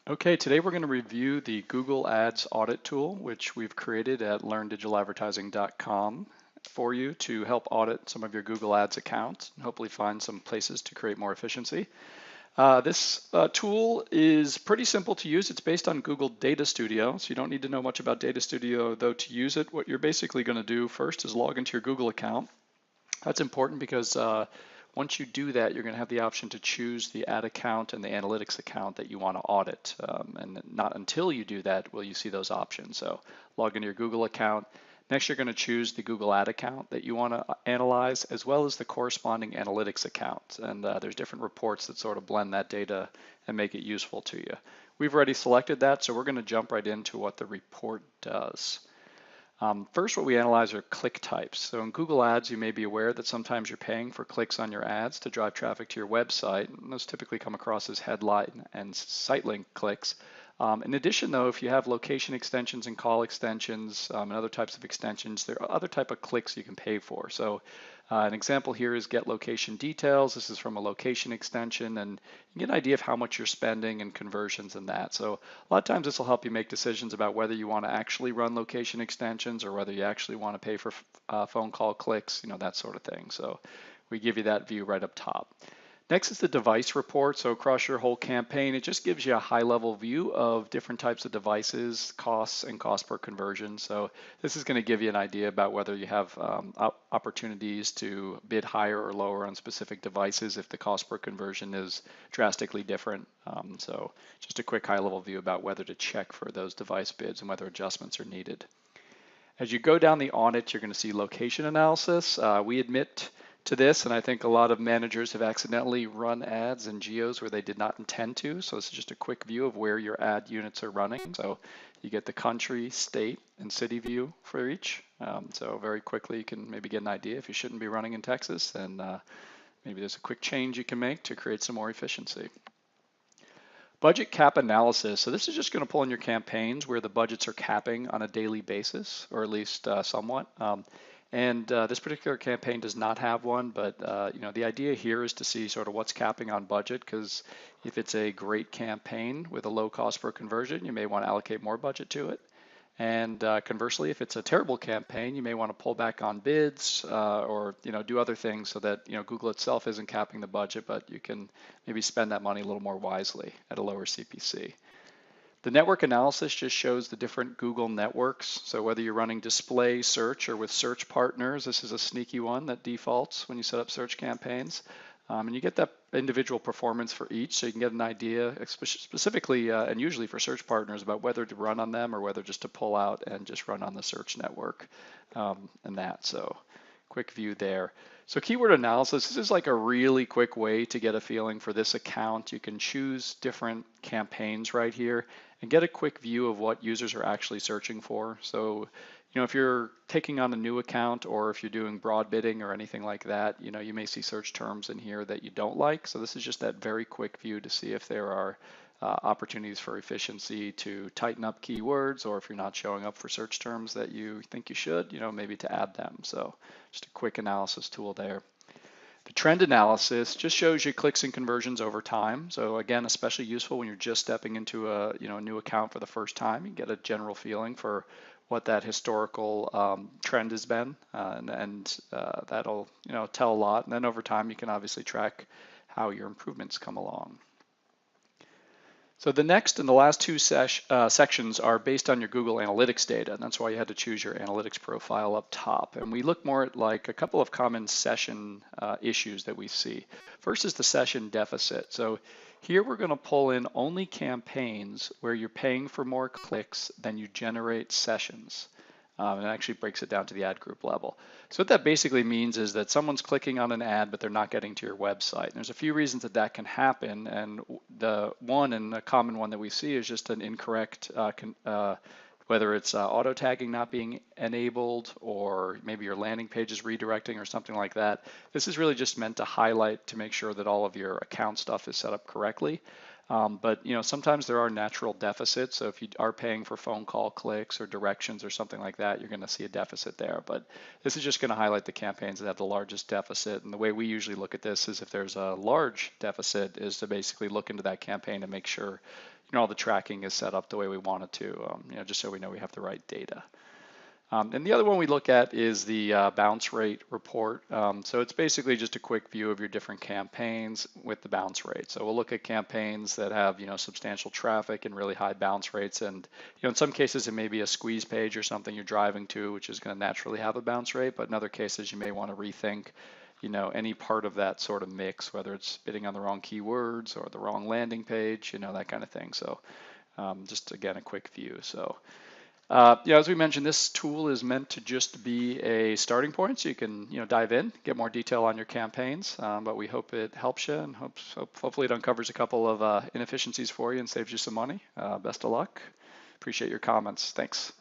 Okay, today we're going to review the Google Ads audit tool, which we've created at learndigitaladvertising.com for you to help audit some of your Google Ads accounts and hopefully find some places to create more efficiency. This tool is pretty simple to use. It's based on Google Data Studio, so you don't need to know much about Data Studio though to use it. What you're basically going to do first is log into your Google account. That's important because once you do that, you're going to have the option to choose the ad account and the analytics account that you want to audit. And not until you do that will you see those options. So log into your Google account. Next, you're going to choose the Google ad account that you want to analyze, as well as the corresponding analytics account. And there's different reports that sort of blend that data and make it useful to you. We've already selected that, so we're going to jump right into what the report does. First, what we analyze are click types. So in Google Ads, you may be aware that sometimes you're paying for clicks on your ads to drive traffic to your website. And those typically come across as headline and site link clicks. In addition, though, if you have location extensions and call extensions and other types of extensions, there are other type of clicks you can pay for. So an example here is get location details. This is from a location extension, and you get an idea of how much you're spending and conversions and that. So a lot of times this will help you make decisions about whether you want to actually run location extensions or whether you actually want to pay for phone call clicks, that sort of thing. So we give you that view right up top. Next is the device report. So across your whole campaign, it just gives you a high-level view of different types of devices, costs, and cost per conversion. So this is going to give you an idea about whether you have opportunities to bid higher or lower on specific devices if the cost per conversion is drastically different. So just a quick high-level view about whether to check for those device bids and whether adjustments are needed. As you go down the audit, you're going to see location analysis. We admit to this, and I think a lot of managers have accidentally run ads in geos where they did not intend to. So this is just a quick view of where your ad units are running. So you get the country, state, and city view for each. So very quickly you can maybe get an idea if you shouldn't be running in Texas, and maybe there's a quick change you can make to create some more efficiency. Budget cap analysis. So this is just going to pull in your campaigns where the budgets are capping on a daily basis, or at least somewhat. This particular campaign does not have one, but the idea here is to see sort of what's capping on budget, because if it's a great campaign with a low cost per conversion, you may want to allocate more budget to it. And conversely, if it's a terrible campaign, you may want to pull back on bids or do other things so that Google itself isn't capping the budget, but you can maybe spend that money a little more wisely at a lower CPC. The network analysis just shows the different Google networks. So whether you're running display, search, or with search partners, this is a sneaky one that defaults when you set up search campaigns. And you get that individual performance for each, so you can get an idea specifically and usually for search partners about whether to run on them or whether just to pull out and just run on the search network and that. So quick view there. So keyword analysis, this is like a really quick way to get a feeling for this account. You can choose different campaigns right here and get a quick view of what users are actually searching for. So, if you're taking on a new account or if you're doing broad bidding or anything like that, you may see search terms in here that you don't like. So this is just that very quick view to see if there are opportunities for efficiency to tighten up keywords, or if you're not showing up for search terms that you think you should, maybe to add them. So just a quick analysis tool there. The trend analysis just shows you clicks and conversions over time. So again, especially useful when you're just stepping into a new account for the first time. You get a general feeling for what that historical trend has been, and that'll tell a lot. And then over time, you can obviously track how your improvements come along. So the next and the last two sections are based on your Google Analytics data, and that's why you had to choose your analytics profile up top. And we look more at like a couple of common session issues that we see. First is the session deficit. So here we're going to pull in only campaigns where you're paying for more clicks than you generate sessions. And it actually breaks it down to the ad group level. So what that basically means is that someone's clicking on an ad, but they're not getting to your website. And there's a few reasons that that can happen. And the one and a common one that we see is just an incorrect, whether it's auto tagging not being enabled, or maybe your landing page is redirecting or something like that. This is really just meant to highlight to make sure that all of your account stuff is set up correctly. But sometimes there are natural deficits. So if you are paying for phone call clicks or directions or something like that, you're going to see a deficit there. But this is just going to highlight the campaigns that have the largest deficit. And the way we usually look at this is if there's a large deficit is to basically look into that campaign and make sure all the tracking is set up the way we want it to, just so we know we have the right data. And the other one we look at is the bounce rate report. So it's basically just a quick view of your different campaigns with the bounce rate. So we'll look at campaigns that have substantial traffic and really high bounce rates. And in some cases it may be a squeeze page or something you're driving to, which is going to naturally have a bounce rate. But in other cases you may want to rethink any part of that sort of mix, whether it's bidding on the wrong keywords or the wrong landing page, that kind of thing. So just again a quick view. So. As we mentioned, this tool is meant to just be a starting point, so you can dive in, get more detail on your campaigns. But we hope it helps you, and hopefully it uncovers a couple of inefficiencies for you and saves you some money. Best of luck. Appreciate your comments. Thanks.